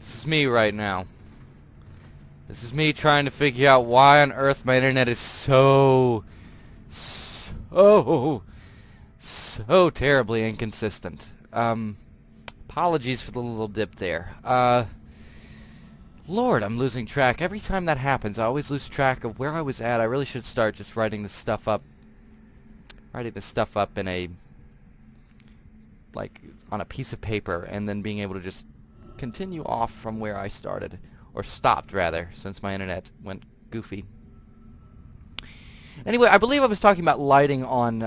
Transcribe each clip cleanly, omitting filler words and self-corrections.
This is me right now. This is me trying to figure out why on earth my internet is so terribly inconsistent. Apologies for the little dip there. Lord, I'm losing track. Every time that happens, I always lose track of where I was at. I really should start just writing this stuff up. Writing this stuff up in a, like, on a piece of paper, and then being able to just continue off from where I started. Or stopped, rather, since my internet went goofy. Anyway, I believe I was talking about lighting on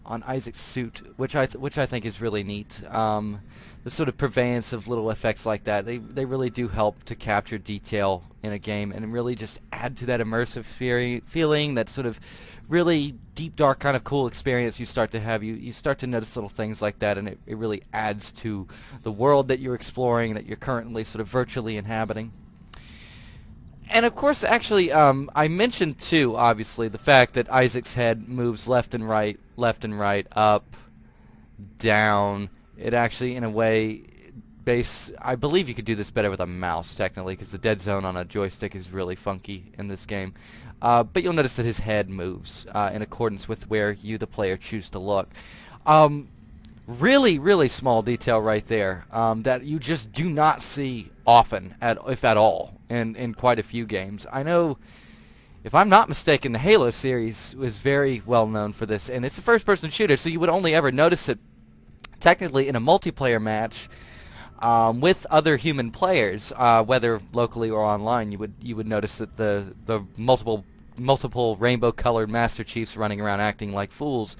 Isaac's suit, which I think is really neat. The sort of purveyance of little effects like that, they really do help to capture detail in a game and really just add to that immersive feeling, that sort of really deep, dark, kind of cool experience you start to have. You start to notice little things like that, and it really adds to the world that you're exploring, that you're currently sort of virtually inhabiting. And of course, actually, I mentioned too, obviously, the fact that Isaac's head moves left and right, up, down. It actually, in a way, I believe you could do this better with a mouse, technically, because the dead zone on a joystick is really funky in this game. But you'll notice that his head moves in accordance with where you, the player, choose to look. Really, really small detail right there that you just do not see often, if at all, in quite a few games. I know, if I'm not mistaken, the Halo series was very well known for this, and it's a first-person shooter, so you would only ever notice it technically in a multiplayer match with other human players, whether locally or online. You would notice that the multiple rainbow-colored Master Chiefs running around acting like fools.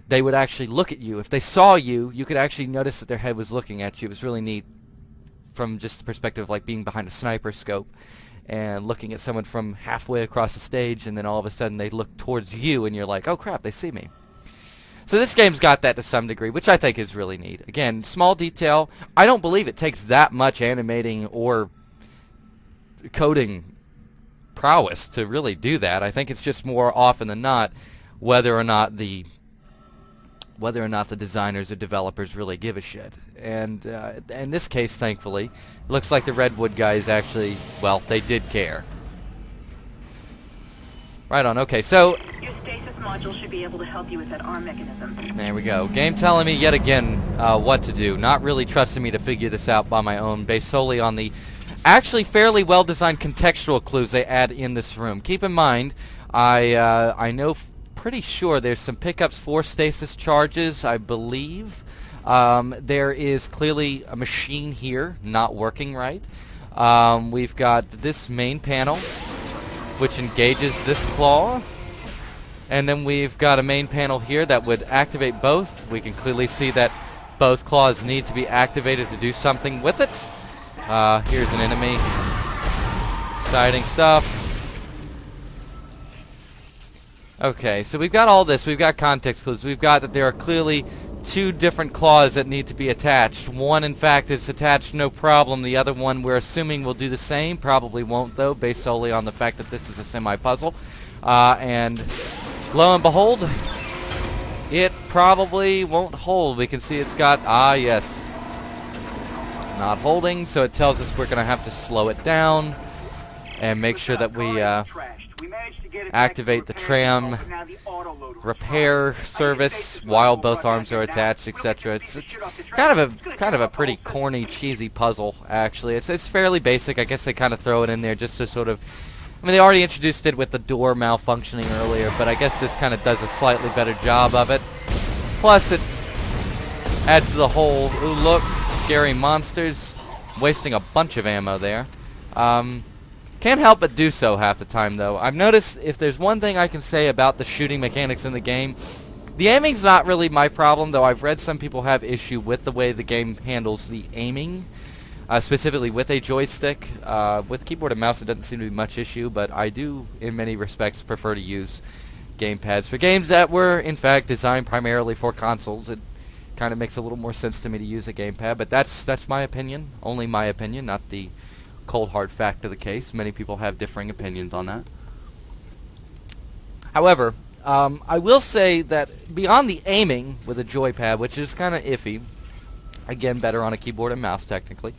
They would actually look at you. If they saw you, you could actually notice that their head was looking at you. It was really neat from just the perspective of like being behind a sniper scope and looking at someone from halfway across the stage, and then all of a sudden they look towards you and you're like, oh crap, they see me. So this game's got that to some degree, which I think is really neat. Again, small detail. I don't believe it takes that much animating or coding prowess to really do that. I think it's just more often than not whether or not the designers or developers really give a shit. And in this case, thankfully, it looks like the Redwood guys actually, well, they did care. Right on, okay, so Your stasis module should be able to help you with that arm mechanism. there we go. Game telling me yet again what to do. Not really trusting me to figure this out by my own, based solely on the actually fairly well-designed contextual clues they add in this room. Keep in mind, I know pretty sure there's some pickups for stasis charges, I believe. There is clearly a machine here not working right. We've got this main panel, which engages this claw. And then we've got a main panel here that would activate both. We can clearly see that both claws need to be activated to do something with it. Here's an enemy. Exciting stuff. Okay, so we've got all this. We've got context clues. We've got that there are clearly two different claws that need to be attached. One, in fact, is attached no problem. The other one, we're assuming, will do the same. Probably won't, though, based solely on the fact that this is a semi-puzzle. And lo and behold, it probably won't hold. We can see it's got, yes, not holding, so it tells us we're going to have to slow it down and make sure that we activate the tram repair service while both arms are attached, etc. It's kind of a pretty corny, cheesy puzzle, actually. It's fairly basic. I guess they kind of throw it in there just to sort of, I mean, they already introduced it with the door malfunctioning earlier, but I guess this kind of does a slightly better job of it. Plus, it adds to the whole, ooh, look, scary monsters, wasting a bunch of ammo there. Can't help but do so half the time, though. I've noticed if there's one thing I can say about the shooting mechanics in the game, the aiming's not really my problem, though I've read some people have issue with the way the game handles the aiming, specifically with a joystick. With keyboard and mouse, it doesn't seem to be much issue, but I do, in many respects, prefer to use gamepads. For games that were, in fact, designed primarily for consoles, it kind of makes a little more sense to me to use a gamepad, but that's my opinion. Only my opinion, not the cold hard fact of the case. Many people have differing opinions on that. However, I will say that beyond the aiming with a joypad, which is kind of iffy, again, better on a keyboard and mouse technically,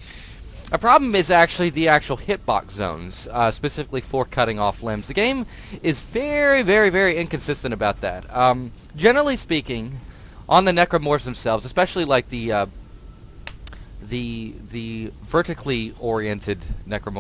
A problem is actually the actual hitbox zones, specifically for cutting off limbs. The game is very, very, very inconsistent about that. Generally speaking, on the necromorphs themselves, especially like the vertically oriented necromorphs,